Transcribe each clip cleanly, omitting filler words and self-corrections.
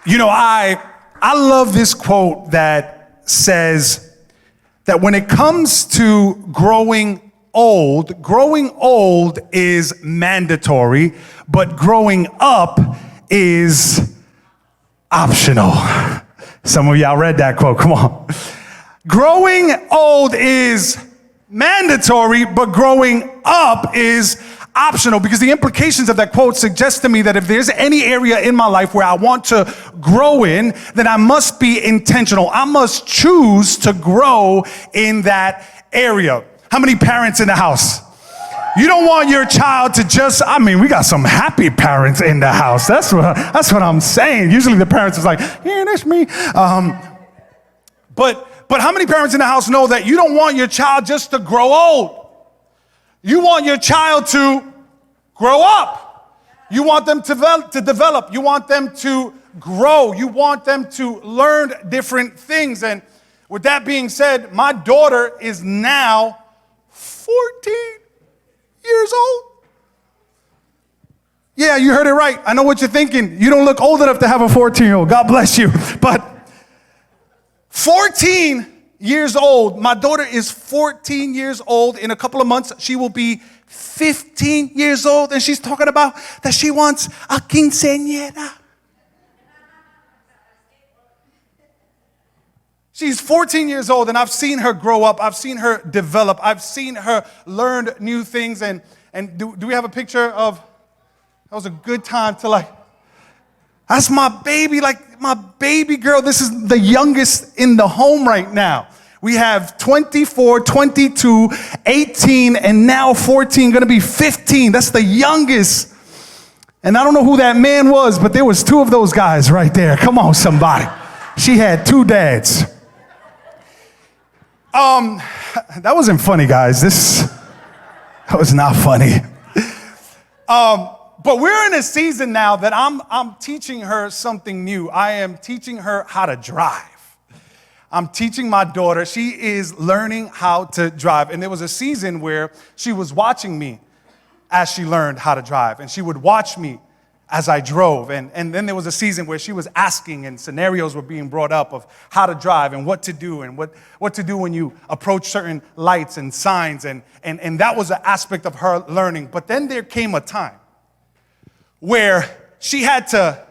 You know, I love this quote that says that when it comes to growing old is mandatory, but growing up is optional. Some of y'all read that quote, come on. Growing old is mandatory, but growing up is optional, because the implications of that quote suggest to me that if there's any area in my life where I want to grow in, then I must be intentional. I must choose to grow in that area. How many parents in the house? You don't want your child to just, we got some happy parents in the house. That's what I'm saying. Usually the parents is like, yeah, that's me. But how many parents in the house know that you don't want your child just to grow old? You want your child to grow up. You want them to develop. You want them to grow. You want them to learn different things. And with that being said, my daughter is now 14 years old. Yeah, you heard it right. I know what you're thinking. You don't look old enough to have a 14-year-old. God bless you. But 14 years old. My daughter is 14 years old. In a couple of months, she will be 15 years old. And she's talking about that she wants a quinceañera. She's 14 years old, and I've seen her grow up. I've seen her develop. I've seen her learn new things. And do we have a picture of, that was a good time to that's my baby, my baby girl. This is the youngest in the home right now. We have 24, 22, 18, and now 14, gonna be 15. That's the youngest. And I don't know who that man was, but there was two of those guys right there. Come on, somebody. She had two dads. That wasn't funny, guys. That was not funny. But we're in a season now that I'm teaching her something new. I am teaching her how to drive. I'm teaching my daughter. She is learning how to drive. And there was a season where she was watching me as she learned how to drive. And she would watch me as I drove. And then there was a season where she was asking, and scenarios were being brought up of how to drive and what to do, and what to do when you approach certain lights and signs. And that was an aspect of her learning. But then there came a time where she had to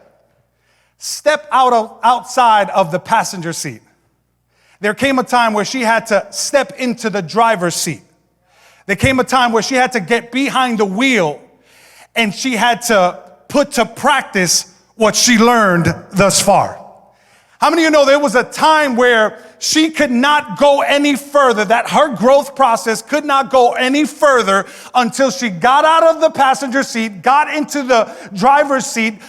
step outside of the passenger seat. There came a time where she had to step into the driver's seat. There came a time where she had to get behind the wheel, and she had to put to practice what she learned thus far. How many of you know there was a time where she could not go any further, that her growth process could not go any further until she got out of the passenger seat, got into the driver's seat,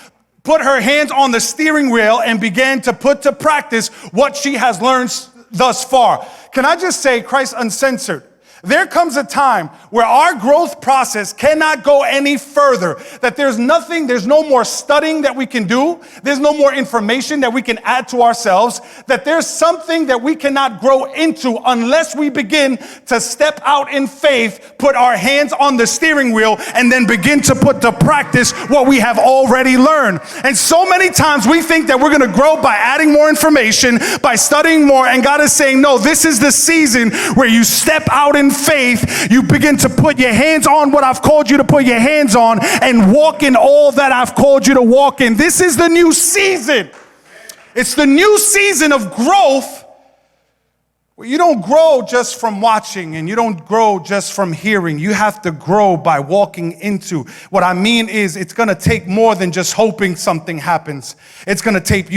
put her hands on the steering wheel, and began to put to practice what she has learned thus far? Can I just say, Christ Uncensored, there comes a time where our growth process cannot go any further, that there's no more studying that we can do, there's no more information that we can add to ourselves, that there's something that we cannot grow into unless we begin to step out in faith, put our hands on the steering wheel, and then begin to put to practice what we have already learned. And so many times we think that we're going to grow by adding more information, by studying more, and God is saying, no, this is the season where you step out in faith, you begin to put your hands on what I've called you to put your hands on, and walk in all that I've called you to walk in. This is the new season. It's the new season of growth, where you don't grow just from watching, and you don't grow just from hearing. You have to grow by walking into. What I mean is, it's going to take more than just hoping something happens. It's going to take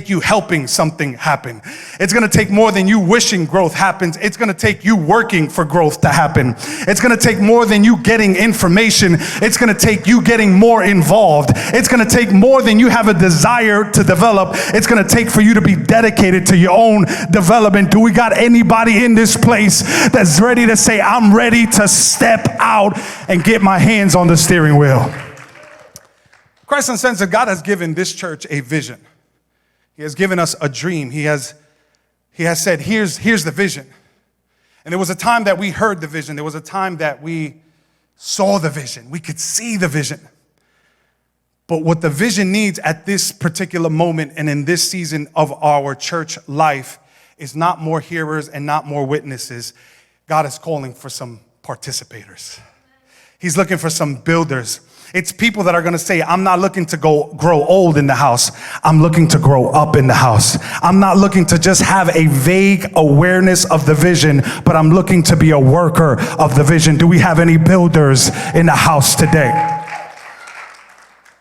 you helping something happen. It's going to take more than you wishing growth happens. It's going to take you working for growth to happen. It's going to take more than you getting information. It's going to take you getting more involved. It's going to take more than you have a desire to develop. It's going to take for you to be dedicated to your own development. Do we got anybody in this place that's ready to say, I'm ready to step out and get my hands on the steering wheel? Christ Uncensored, God has given this church a vision. He has given us a dream. He has said, here's the vision. And there was a time that we heard the vision. There was a time that we saw the vision. We could see the vision. But what the vision needs at this particular moment and in this season of our church life is not more hearers and not more witnesses. God is calling for some participators. He's looking for some builders. It's people that are going to say, I'm not looking to grow old in the house. I'm looking to grow up in the house. I'm not looking to just have a vague awareness of the vision, but I'm looking to be a worker of the vision. Do we have any builders in the house today?